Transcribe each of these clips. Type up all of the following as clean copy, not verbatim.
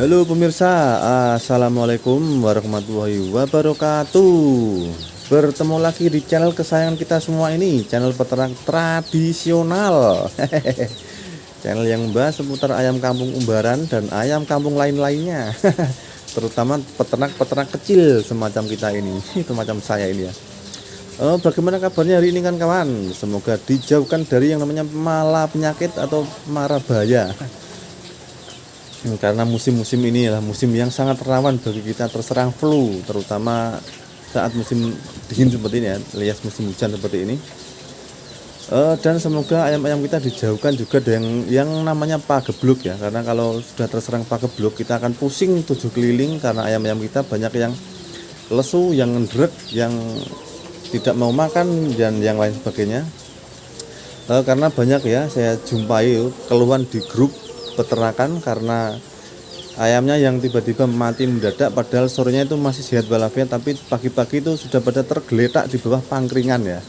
Halo pemirsa, assalamualaikum warahmatullahi wabarakatuh. Bertemu lagi di channel kesayangan kita semua ini, channel peternak tradisional. Channel yang membahas seputar ayam kampung umbaran dan ayam kampung lain-lainnya. Terutama peternak-peternak kecil semacam kita ini, semacam saya ini ya. Bagaimana kabarnya hari ini kan kawan? Semoga dijauhkan dari yang namanya mala penyakit atau mara bahaya. Karena musim-musim ini adalah musim yang sangat rawan bagi kita terserang flu, terutama saat musim dingin seperti ini ya, alias musim hujan seperti ini. Dan semoga ayam-ayam kita dijauhkan juga dengan yang namanya pagebluk ya, karena kalau sudah terserang pagebluk kita akan pusing 7 keliling karena ayam-ayam kita banyak yang lesu, yang ngedrek, yang tidak mau makan dan yang lain sebagainya. Karena banyak ya saya jumpai keluhan di grup peternakan karena ayamnya yang tiba-tiba mati mendadak padahal sorenya itu masih sehat walafiat, tapi pagi-pagi itu sudah pada tergeletak di bawah pangkringan ya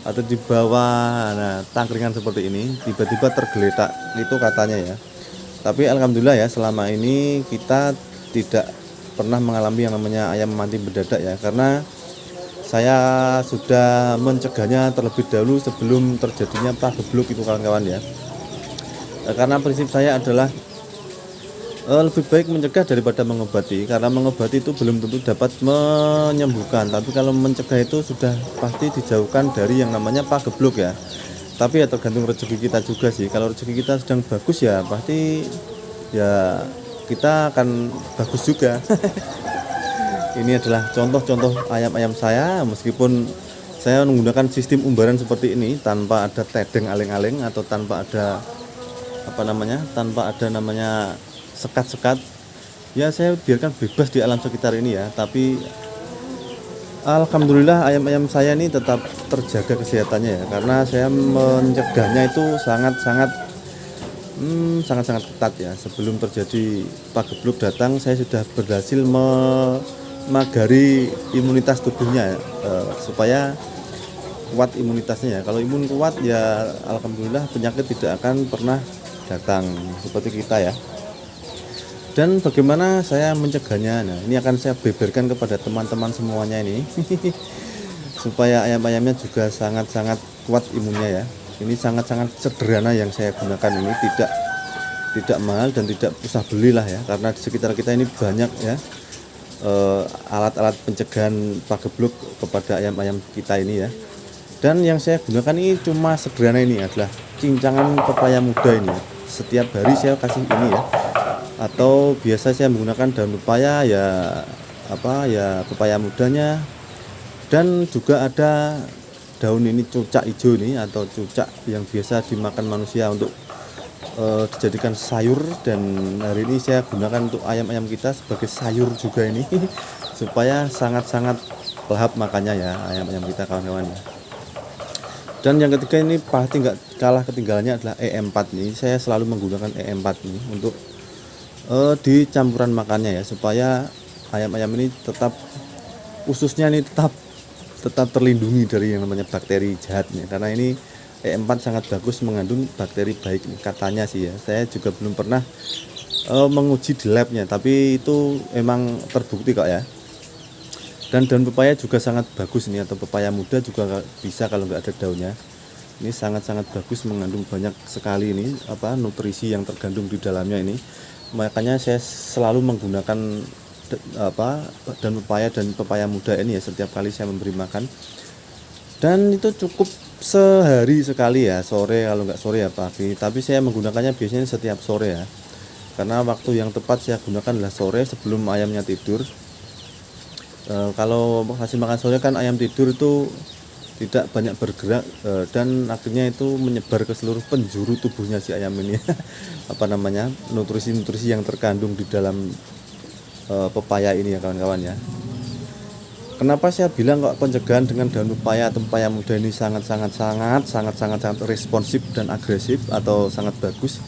atau di bawah tangkringan seperti ini, tiba-tiba tergeletak itu katanya ya. Tapi alhamdulillah ya, selama ini kita tidak pernah mengalami yang namanya ayam mati mendadak ya, karena saya sudah mencegahnya terlebih dahulu sebelum terjadinya pagebluk itu kawan-kawan ya. Karena prinsip saya adalah lebih baik mencegah daripada mengobati, karena mengobati itu belum tentu dapat menyembuhkan, tapi kalau mencegah itu sudah pasti dijauhkan dari yang namanya pagebluk ya. Tapi ya tergantung rezeki kita juga sih. Kalau rezeki kita sedang bagus ya pasti ya kita akan bagus juga. Ini adalah contoh-contoh ayam-ayam saya, meskipun saya menggunakan sistem umbaran seperti ini tanpa ada tedeng aling-aling atau tanpa ada tanpa ada namanya sekat-sekat ya, saya biarkan bebas di alam sekitar ini ya. Tapi alhamdulillah ayam-ayam saya ini tetap terjaga kesehatannya ya, karena saya mencegahnya itu sangat-sangat ketat ya. Sebelum terjadi pagebluk datang, saya sudah berhasil memagari imunitas tubuhnya ya, supaya kuat imunitasnya ya. Kalau imun kuat ya alhamdulillah penyakit tidak akan pernah datang seperti kita ya. Dan bagaimana saya mencegahnya, nah ini akan saya beberkan kepada teman-teman semuanya ini supaya ayam-ayamnya juga sangat-sangat kuat imunnya ya. Ini sangat-sangat sederhana yang saya gunakan ini, tidak mahal dan tidak usah belilah ya, karena di sekitar kita ini banyak ya alat-alat pencegahan pagebluk kepada ayam-ayam kita ini ya. Dan yang saya gunakan ini cuma sederhana, ini adalah cincangan pepaya muda ini ya. Setiap hari saya kasih ini ya, atau biasa saya menggunakan daun pepaya ya, pepaya mudanya. Dan juga ada daun ini cucak hijau ini, atau cucak yang biasa dimakan manusia untuk dijadikan sayur, dan hari ini saya gunakan untuk ayam-ayam kita sebagai sayur juga ini supaya sangat-sangat lahap makannya ya ayam-ayam kita kawan-kawan ya. Dan yang ketiga ini pasti nggak kalah ketinggalannya adalah E4 nih. Saya selalu menggunakan E4 ini untuk di campuran makannya ya, supaya ayam-ayam ini tetap, ususnya ini tetap terlindungi dari yang namanya bakteri jahatnya. Karena ini E4 sangat bagus mengandung bakteri baik nih, katanya sih ya. Saya juga belum pernah menguji di labnya, tapi itu emang terbukti kok ya. Dan daun pepaya juga sangat bagus ini, atau pepaya muda juga bisa kalau nggak ada daunnya. Ini sangat-sangat bagus, mengandung banyak sekali ini nutrisi yang terkandung di dalamnya ini. Makanya saya selalu menggunakan daun pepaya dan pepaya muda ini ya setiap kali saya memberi makan. Dan itu cukup sehari sekali ya, sore, kalau nggak sore ya pagi. Tapi saya menggunakannya biasanya setiap sore ya, karena waktu yang tepat saya gunakan adalah sore sebelum ayamnya tidur. Kalau hasil makan sore kan ayam tidur itu tidak banyak bergerak, dan akhirnya itu menyebar ke seluruh penjuru tubuhnya si ayam ini nutrisi-nutrisi yang terkandung di dalam pepaya ini ya kawan-kawan ya. Kenapa saya bilang kok pencegahan dengan daun pepaya atau pepaya muda ini sangat responsif dan agresif atau sangat bagus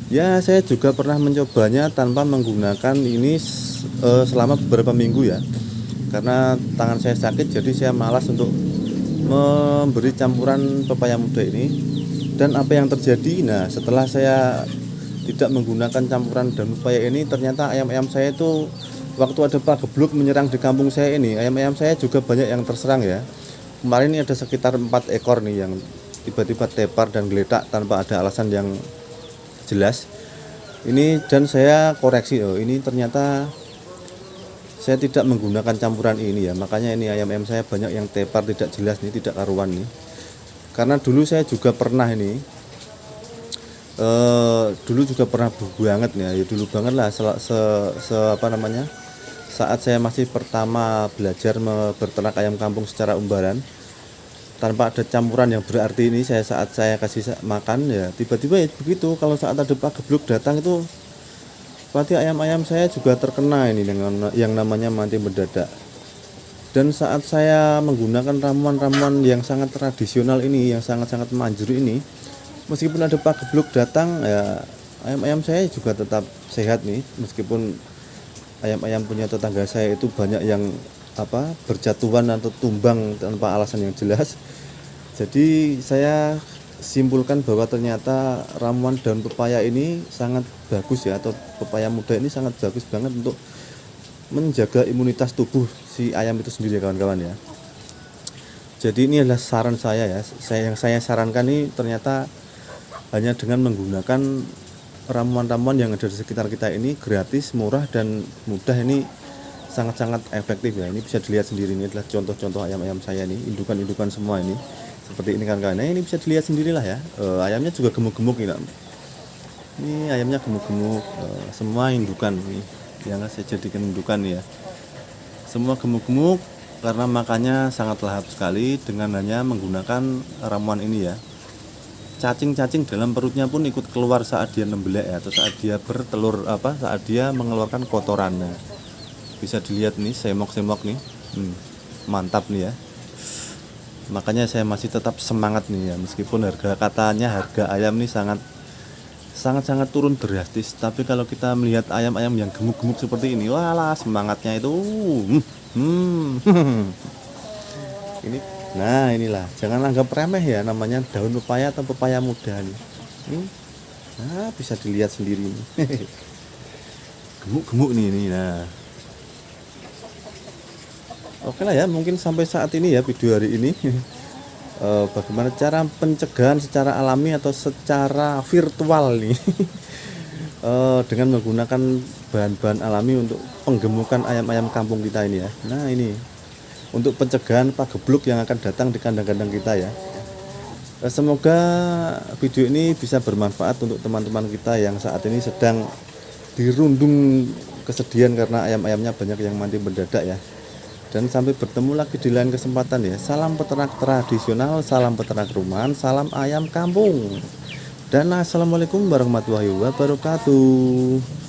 ya. Saya juga pernah mencobanya tanpa menggunakan ini selama beberapa minggu ya, karena tangan saya sakit, jadi saya malas untuk memberi campuran pepaya muda ini. Dan apa yang terjadi, nah setelah saya tidak menggunakan campuran daun pepaya ini, ternyata ayam-ayam saya itu waktu ada pagebluk menyerang di kampung saya ini, ayam-ayam saya juga banyak yang terserang ya. Kemarin ini ada sekitar 4 ekor nih yang tiba-tiba tepar dan geletak tanpa ada alasan yang jelas. Ini dan saya koreksi, oh ini ternyata saya tidak menggunakan campuran ini ya, makanya ini ayam-ayam saya banyak yang tepar tidak jelas nih, tidak karuan nih. Karena dulu saya juga pernah ini, dulu juga pernah banget ya, dulu banget lah, apa namanya, saat saya masih pertama belajar berternak ayam kampung secara umbaran tanpa ada campuran yang berarti ini, saat saya kasih makan ya tiba-tiba ya begitu, kalau saat ada pagebluk datang itu berarti ayam-ayam saya juga terkena ini dengan yang namanya mati mendadak. Dan saat saya menggunakan ramuan-ramuan yang sangat tradisional ini, yang sangat-sangat manjur ini, meskipun ada pagebluk datang ya ayam-ayam saya juga tetap sehat nih, meskipun ayam-ayam punya tetangga saya itu banyak yang berjatuhan atau tumbang tanpa alasan yang jelas. Jadi saya simpulkan bahwa ternyata ramuan daun pepaya ini sangat bagus ya, atau pepaya muda ini sangat bagus banget untuk menjaga imunitas tubuh si ayam itu sendiri ya kawan-kawan ya. Jadi ini adalah saran saya ya, yang saya sarankan ini ternyata hanya dengan menggunakan ramuan-ramuan yang ada di sekitar kita ini, gratis, murah dan mudah, ini sangat-sangat efektif ya. Ini bisa dilihat sendiri, ini adalah contoh-contoh ayam-ayam saya nih, indukan-indukan semua ini seperti ini kan kawan. Nah, ini bisa dilihat sendirilah ya. Ayamnya juga gemuk-gemuk ini. Ini ayamnya gemuk-gemuk, semua indukan nih yang saya jadikan indukan ya. Semua gemuk-gemuk karena makannya sangat lahap sekali dengan hanya menggunakan ramuan ini ya. Cacing-cacing dalam perutnya pun ikut keluar saat dia nembelek ya, atau saat dia bertelur, saat dia mengeluarkan kotorannya. Bisa dilihat nih, semok-semok nih. Mantap nih ya. Makanya saya masih tetap semangat nih ya, meskipun katanya harga ayam nih sangat turun drastis, tapi kalau kita melihat ayam-ayam yang gemuk-gemuk seperti ini, walah semangatnya itu ini. Nah inilah, jangan anggap remeh ya, namanya daun pepaya atau pepaya muda nih. Nah bisa dilihat sendiri nih. Gemuk-gemuk nih ini. Nah oke lah ya, mungkin sampai saat ini ya video hari ini. Bagaimana cara pencegahan secara alami atau secara virtual nih dengan menggunakan bahan-bahan alami untuk penggemukan ayam-ayam kampung kita ini ya. Nah ini untuk pencegahan pagebluk yang akan datang di kandang-kandang kita ya. Semoga video ini bisa bermanfaat untuk teman-teman kita yang saat ini sedang dirundung kesedihan karena ayam-ayamnya banyak yang mati mendadak ya. Dan sampai bertemu lagi di lain kesempatan ya. Salam peternak tradisional, salam peternak rumahan, salam ayam kampung. Dan assalamualaikum warahmatullahi wabarakatuh.